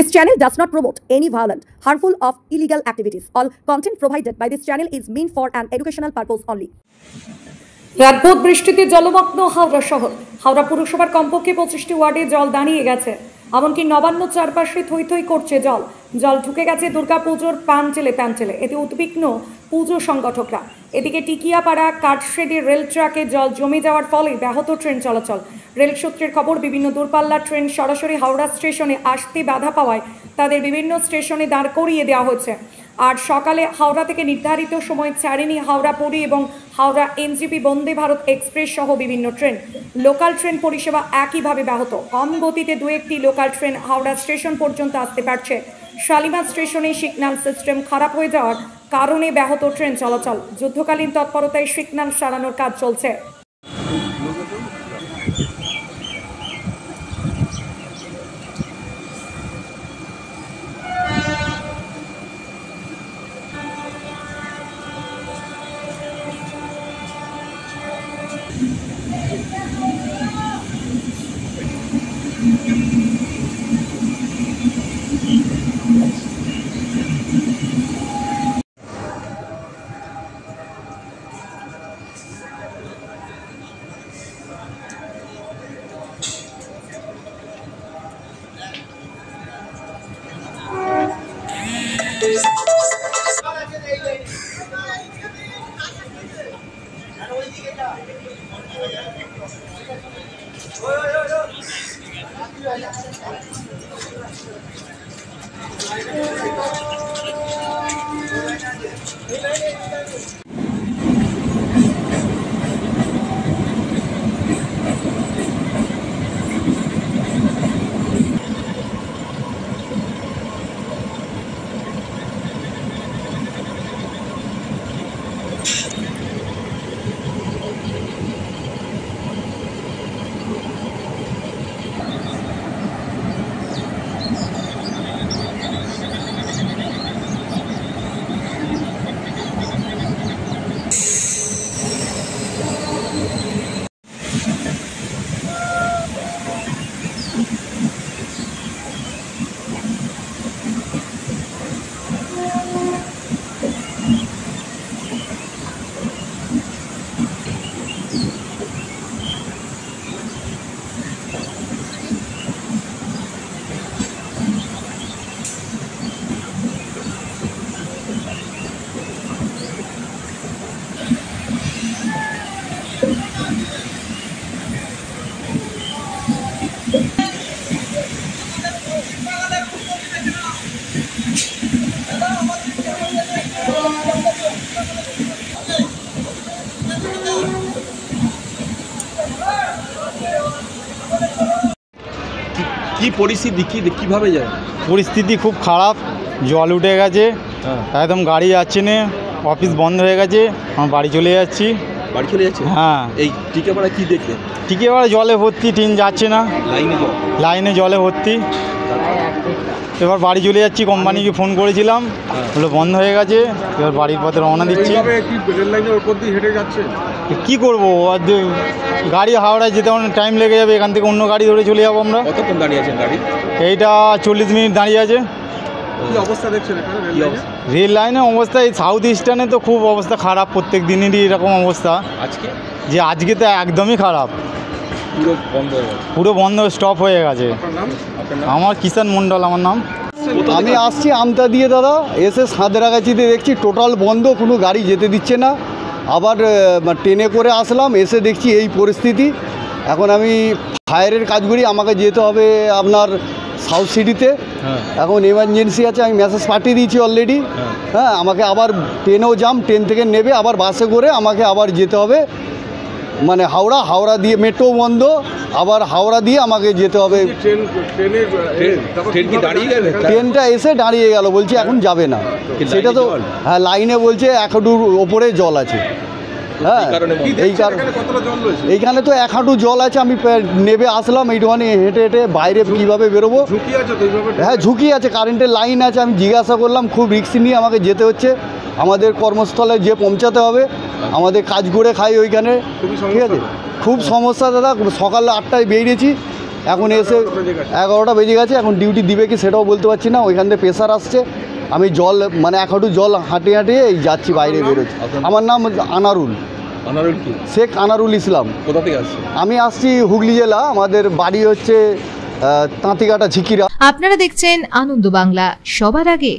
This channel does not promote any violent, harmful, or illegal activities. All content provided by this channel is meant for an educational purpose only. রাতভর বৃষ্টিতে জলমগ্ন হাওড়া শহর। হাওড়া পুরসভার কমপক্ষে 25টি ওয়ার্ডে জল দাঁড়িয়ে গেছে। এমনকি নবান্ন চারপাশে থই থই করছে জল। জল ঢুকে গেছে দুর্গাপুজোর প্যান্ডেলে। এতে উদ্বিগ্ন পুজো সংগঠকরা। এদিকে টিকিয়াপাড়া কাঠশেডে রেল ট্র্যাকে জল জমে যাওয়ার ফলে ব্যাহত ট্রেন চলাচল। রেল সূত্রের খবর, বিভিন্ন দূরপাল্লার ট্রেন সরাসরি হাওড়া স্টেশনে আসতে বাধা পাওয়ায় তাদের বিভিন্ন স্টেশনে দাঁড় করিয়ে দেওয়া হচ্ছে। আর সকালে হাওড়া থেকে নির্ধারিত সময় ছাড়েনি হাওড়া পুরী এবং হাওড়া এনজিপি বন্দে ভারত এক্সপ্রেস সহ বিভিন্ন ট্রেন। লোকাল ট্রেন পরিষেবা একইভাবে ব্যাহত। কম গতিতে দু একটি লোকাল ট্রেন হাওড়া স্টেশন পর্যন্ত আসতে পারছে। শালিমার স্টেশনে সিগন্যাল সিস্টেম খারাপ হয়ে যাওয়ার কারণে ব্যাহত ট্রেন চলাচল। যুদ্ধকালীন তৎপরতায় সিগন্যাল সারানোর কাজ চলছে। কি পরিস্থিতি, কিভাবে যায়? পরিস্থিতি খুব খারাপ, জল উঠে গেছে, একদম গাড়ি যাচ্ছে না, অফিস বন্ধ হয়ে গেছে, আমার বাড়ি চলে যাচ্ছি। বাড়ি চলে যাচ্ছে? হ্যাঁ। এই টিকিয়াপাড়া কি দেখলে? টিকিয়াপাড়া জলে ভর্তি, ট্রেন যাচ্ছে না, লাইনে জলে ভর্তি। এবার বাড়ি চলে যাচ্ছি, কোম্পানিকে ফোন করেছিলাম, বলে বন্ধ হয়ে গেছে, এবার বাড়ির পথে রওনা দিচ্ছি। কি করবো, গাড়ি হাওড়ায় যেতে অনেক টাইম লেগে যাবে, এখান থেকে অন্য গাড়ি ধরে চলে যাবো আমরা। কতক্ষণ দাঁড়িয়ে আছেন গাড়ি? এইটা 40 মিনিট দাঁড়িয়ে আছে। কি অবস্থা দেখছেন এখানে রেল লাইনের অবস্থা? এই সাউথ ইস্টার্নে তো খুব অবস্থা খারাপ, প্রত্যেক দিনেরই এরকম অবস্থা। আজকে তো একদমই খারাপ, পুরো বন্ধ, স্টপ হয়ে গেছে। আমার কিষান মণ্ডল আমার নাম। আমি আসছি আমতা দিয়ে দাদা, এসে সাঁতরাগাছিতে দেখছি টোটাল বন্ধ, কোনো গাড়ি যেতে দিচ্ছে না। আবার ট্রেনে করে আসলাম, এসে দেখছি এই পরিস্থিতি। এখন আমি ফায়ারের কাজ করি, আমাকে যেতে হবে আপনার সাউথ সিটিতে। এখন এমার্জেন্সি আছে, আমি মেসেজ পাঠিয়ে দিয়েছি অলরেডি। হ্যাঁ, আমাকে আবার ট্রেনেও যাম, ট্রেন থেকে নেবে আবার বাসে করে আমাকে আবার যেতে হবে মানে হাওড়া দিয়ে মেট্রো বন্ধ, আবার হাওড়া দিয়ে আমাকে যেতে হবে। ট্রেনটা এসে দাঁড়িয়ে গেল, বলছে এখন যাবে না। সেটা তো হ্যাঁ, লাইনে বলছে 1 হাঁটুর ওপরে জল আছে। হ্যাঁ, এইখানে তো 1 হাঁটু জল আছে। আমি নেবে আসলাম, এইটুখানি হেঁটে হেঁটে বাইরে কীভাবে বেরোবো? হ্যাঁ, ঝুঁকি আছে, কারেন্টের লাইন আছে। আমি জিজ্ঞাসা করলাম, খুব রিস্ক নিয়ে আমাকে যেতে হচ্ছে। আমাদের কর্মস্থলে যে পৌঁছাতে হবে, আমাদের কাজ করে খাই ওইখানে, ঠিক আছে। খুব সমস্যা দাদা। সকাল 8টায় বেরিয়েছি, এখন এসে 11টা বেজে গেছে, এখন ডিউটি দিবে কি সেটাও বলতে পারছি না। ওইখান থেকে প্রেশার আসছে, আমি জল মানে 1 হাঁটু জল হাঁটিয়ে হাঁটিয়ে এই যাচ্ছি, বাইরে বেরোচ্ছি। আমার নাম আনারুল, শেখ আনারুল ইসলাম। কোথা থেকে আসছে? আমি আসছি হুগলি জেলা, আমাদের বাড়ি হচ্ছে তাঁতিকাটা ঝিকিরা। আপনারা দেখছেন আনন্দ বাংলা, সবার আগে।